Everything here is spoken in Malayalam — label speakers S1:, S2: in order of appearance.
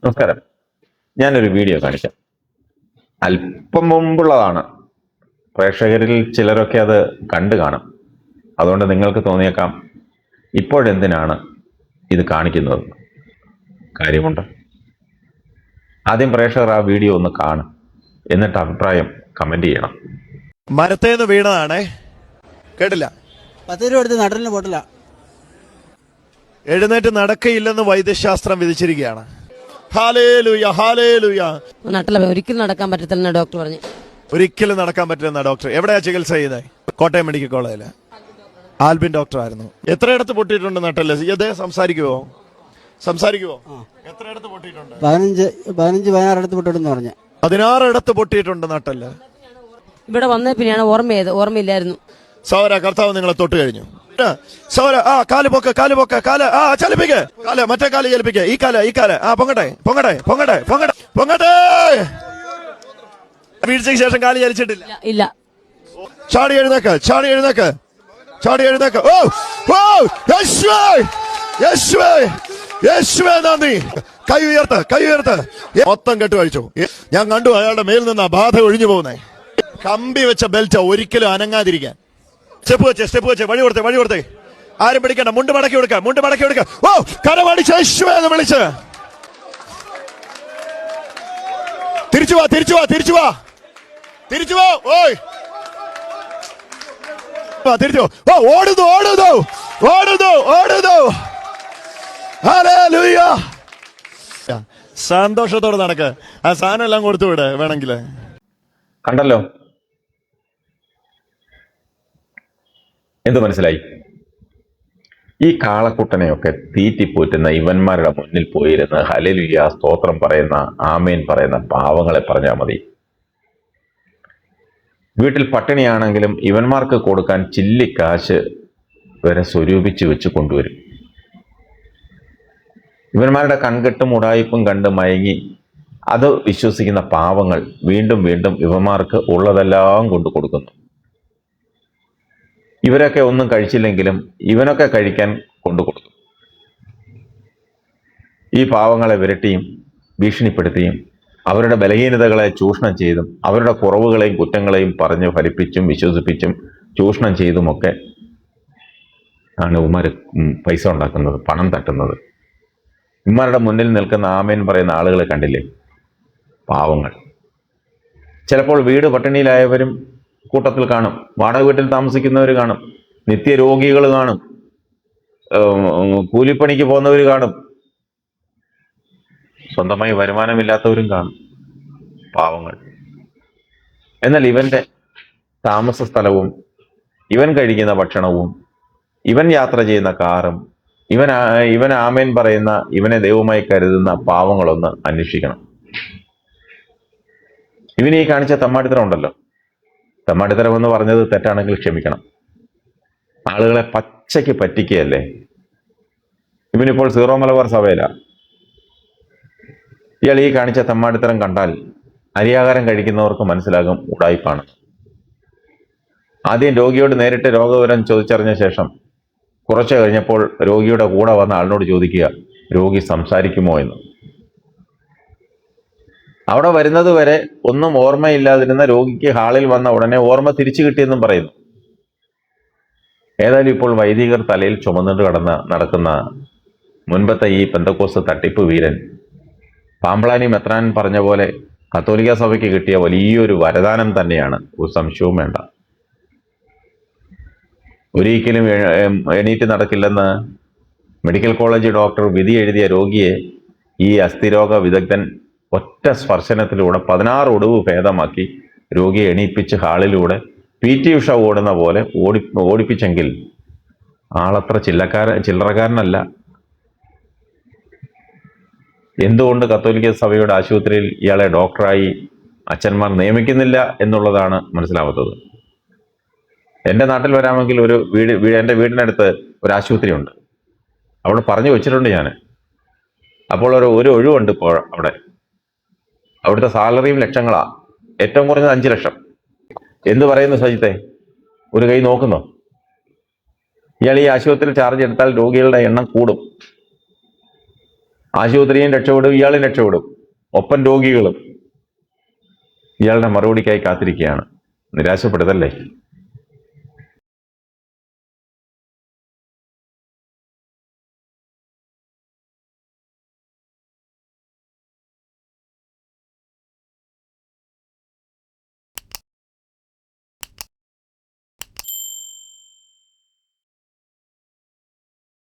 S1: നമസ്കാരം. ഞാനൊരു വീഡിയോ കാണിക്കാം. അല്പം മുമ്പുള്ളതാണ്. പ്രേക്ഷകരിൽ ചിലരൊക്കെ അത് കണ്ടു കാണും. അതുകൊണ്ട് നിങ്ങൾക്ക് തോന്നിയേക്കാം ഇപ്പോഴെന്തിനാണ് ഇത് കാണിക്കുന്നത്. കാര്യമുണ്ട്. ആദ്യം പ്രേക്ഷകർ ആ വീഡിയോ ഒന്ന് കാണും, എന്നിട്ട് അഭിപ്രായം കമന്റ് ചെയ്യണം.
S2: മരത്തേന്ന് വീണതാണേ, കേട്ടില്ല.
S3: 10 രൂപ എടുത്ത് നട്ടലിന് പൊട്ടില്ല.
S2: എഴുന്നേറ്റ് നടക്കയില്ലെന്ന് വൈദ്യശാസ്ത്രം വിധിച്ചിരിക്കുകയാണ്. Hallelujah, hallelujah.
S4: നട്ടല ഒരിക്കലും നടക്കാൻ പറ്റത്തില്ലെന്ന് ഡോക്ടർ പറഞ്ഞു.
S2: ഒരിക്കലും നടക്കാൻ പറ്റില്ലെന്ന ഡോക്ടർ. എവിടെയാ ചികിത്സ ചെയ്യുന്നത്? കോട്ടയം മെഡിക്കൽ കോളേജില് ആൽബിൻ ഡോക്ടർ ആയിരുന്നു. എത്രയിടത്ത് പൊട്ടിയിട്ടുണ്ട് നട്ടല്? ഇതേ സംസാരിക്കുവോ? എത്രയിടത്ത് പൊട്ടിയിട്ടുണ്ട്?
S3: 16 ഇടത്ത് പൊട്ടിട്ടെന്ന് പറഞ്ഞു.
S2: 16 ഇടത്ത് പൊട്ടിയിട്ടുണ്ട് നട്ടല്.
S4: ഇവിടെ വന്ന പിന്നെയാണ് ഓർമ്മയില്ലായിരുന്നു.
S2: സൗര കർത്താവ് നിങ്ങളെ തൊട്ട് കഴിഞ്ഞു. സൗര കാല് പൊക്ക, ചലിപ്പിക്ക്. കാല് മറ്റേ കാല് ചലിപ്പിക്ക. ഈ കാല് പൊങ്ങട്ടെ. വീഴ്ചയ്ക്ക് ശേഷം കാല് ചലിച്ചിട്ടില്ല.
S4: ഇല്ല.
S2: ചാടി എഴുന്നേക്ക്. ഓ യേശുവേ നന്ദി. കൈ ഉയർത്ത്. മൊത്തം കെട്ടുകഴിച്ചു. ഞാൻ കണ്ടു അയാളുടെ മേൽ നിന്ന് ആ ബാധ ഒഴിഞ്ഞു പോകുന്നേ. കമ്പി വെച്ച ബെൽറ്റ് ഒരിക്കലും അനങ്ങാതിരിക്കാൻ. സ്റ്റെപ്പ് വെച്ച് വഴി കൊടുത്തേ. ആരും പിടിക്കണ്ട. മുണ്ട് മടക്കി കൊടുക്ക. ഓ കരമടിച്ച് യേശുവേ എന്ന് വിളിച്ച് തിരിച്ചു വാ. ഓയ് തിരിച്ചു. ഓ ഓടുന്നു. ഹല്ലേലൂയ. സന്തോഷത്തോടെ നടക്ക്. ആ സാധനം എല്ലാം കൊടുത്തു വിട് വേണമെങ്കിൽ.
S1: കണ്ടല്ലോ, എന്ത് മനസ്സിലായി? ഈ കാളക്കുട്ടനെയൊക്കെ തീറ്റിപ്പോറ്റുന്ന ഇവന്മാരുടെ മുന്നിൽ പോയിരുന്ന് ഹല്ലേലൂയ സ്തോത്രം പറയുന്ന, ആമേൻ പറയുന്ന പാവങ്ങളെ പറഞ്ഞാൽ മതി. വീട്ടിൽ പട്ടിണിയാണെങ്കിലും ഇവന്മാർക്ക് കൊടുക്കാൻ ചില്ലിക്കാശ് വരെ സ്വരൂപിച്ച് വെച്ച് കൊണ്ടുവരും. ഇവന്മാരുടെ കൺകെട്ടും ഉടായിപ്പും കണ്ട് മയങ്ങി അത് വിശ്വസിക്കുന്ന പാവങ്ങൾ വീണ്ടും ഇവന്മാർക്ക് ഉള്ളതെല്ലാം കൊണ്ടു കൊടുക്കുന്നു. ഇവരൊക്കെ ഒന്നും കഴിച്ചില്ലെങ്കിലും ഇവനൊക്കെ കഴിക്കാൻ കൊണ്ടു കൊടുക്കും. ഈ പാവങ്ങളെ വിരട്ടിയും ഭീഷണിപ്പെടുത്തിയും അവരുടെ ബലഹീനതകളെ ചൂഷണം ചെയ്തും അവരുടെ കുറവുകളെയും കുറ്റങ്ങളെയും പറഞ്ഞ് ഫലിപ്പിച്ചും വിശ്വസിപ്പിച്ചും ചൂഷണം ചെയ്തുമൊക്കെ ആണ് ഇവന്മാർ പൈസ ഉണ്ടാക്കുന്നത്, പണം തട്ടുന്നത്. ഇവന്മാരുടെ മുന്നിൽ നിൽക്കുന്ന ആമേൻ പറയുന്ന ആളുകളെ കണ്ടില്ലേ? പാവങ്ങൾ. ചിലപ്പോൾ വീട് പട്ടിണിയിലായവരും കൂട്ടത്തിൽ കാണും. വാടക വീട്ടിൽ താമസിക്കുന്നവർ കാണും. നിത്യരോഗികൾ കാണും. കൂലിപ്പണിക്ക് പോകുന്നവർ കാണും. സ്വന്തമായി വരുമാനമില്ലാത്തവരും കാണും. പാവങ്ങൾ. എന്നാൽ ഇവന്റെ താമസ സ്ഥലവും ഇവൻ കഴിക്കുന്ന ഭക്ഷണവും ഇവൻ യാത്ര ചെയ്യുന്ന കാറും ഇവൻ ആമേൻ പറയുന്ന, ഇവനെ ദൈവമായി കരുതുന്ന പാവങ്ങളൊന്ന് അന്വേഷിക്കണം. ഇവന് ഈ കാണിച്ച തമ്മാടിത്തരം ഉണ്ടല്ലോ, തമ്മാടിത്തരം എന്ന് പറഞ്ഞത് തെറ്റാണെങ്കിൽ ക്ഷമിക്കണം. ആളുകളെ പച്ചയ്ക്ക് പറ്റിക്കുകയല്ലേ. ഇവനിപ്പോൾ സീറോ മലബാർ സഭയിലാ. ഇയാൾ ഈ കാണിച്ച തമ്മാടിത്തരം കണ്ടാൽ അരിയാഹാരം കഴിക്കുന്നവർക്ക് മനസ്സിലാകും ഉടായിപ്പാണ്. ആദ്യം രോഗിയോട് നേരിട്ട് രോഗവിവരം ചോദിച്ചറിഞ്ഞ ശേഷം കുറച്ച് കഴിഞ്ഞപ്പോൾ രോഗിയുടെ കൂടെ വന്ന ആളിനോട് ചോദിക്കുക, രോഗി സംസാരിക്കുമോ എന്ന്. അവിടെ വരുന്നത് വരെ ഒന്നും ഓർമ്മയില്ലാതിരുന്ന രോഗിക്ക് ഹാളിൽ വന്ന ഉടനെ ഓർമ്മ തിരിച്ചു കിട്ടിയെന്നും പറയുന്നു. ഏതായാലും ഇപ്പോൾ വൈദികർ തലയിൽ ചുമന്നിട്ട് നടക്കുന്ന മുൻപത്തെ ഈ പെന്തക്കോസ്ത് തട്ടിപ്പ് വീരൻ പാമ്പ്ളാനി മെത്രാൻ പറഞ്ഞ പോലെ കത്തോലിക്ക സഭയ്ക്ക് കിട്ടിയ വലിയൊരു വരദാനം തന്നെയാണ്, ഒരു സംശയവും വേണ്ട. ഒരിക്കലും എണീറ്റ് നടക്കില്ലെന്ന് മെഡിക്കൽ കോളേജ് ഡോക്ടർ വിധി എഴുതിയ രോഗിയെ ഈ അസ്ഥിരോഗ വിദഗ്ധൻ ഒറ്റ സ്പർശനത്തിലൂടെ 16 ഒടിവ് ഭേദമാക്കി രോഗിയെ എണീപ്പിച്ച് ഹാളിലൂടെ PT ഉഷ ഓടുന്ന പോലെ ഓടിപ്പിച്ചെങ്കിൽ ആളത്ര ചില്ലറക്കാരനല്ല. എന്തുകൊണ്ട് കത്തോലിക്ക സഭയുടെ ആശുപത്രിയിൽ ഇയാളെ ഡോക്ടറായി അച്ഛന്മാർ നിയമിക്കുന്നില്ല എന്നുള്ളതാണ് മനസ്സിലാവാത്തത്. എൻ്റെ നാട്ടിൽ വരാമെങ്കിൽ എൻ്റെ വീടിനടുത്ത് ഒരു ആശുപത്രി ഉണ്ട്. അവിടെ പറഞ്ഞു വെച്ചിട്ടുണ്ട് ഞാൻ. അപ്പോൾ ഒരു ഒഴിവുണ്ട് ഇപ്പോൾ അവിടെ. അവിടുത്തെ സാലറിയും ലക്ഷങ്ങളാ. ഏറ്റവും കുറഞ്ഞത് 5 ലക്ഷം. എന്ത് പറയുന്നു സജിത്തെ? ഒരു കൈ നോക്കുന്നോ? ഇയാൾ ഈ ആശുപത്രിയിൽ ചാർജ് എടുത്താൽ രോഗികളുടെ എണ്ണം കൂടും. ആശുപത്രിയും രക്ഷപ്പെടും, ഇയാളും രക്ഷപ്പെടും, ഒപ്പം രോഗികളും. ഇയാളുടെ മറുപടിക്കായി കാത്തിരിക്കുകയാണ്. നിരാശപ്പെടുത്തല്ലേ.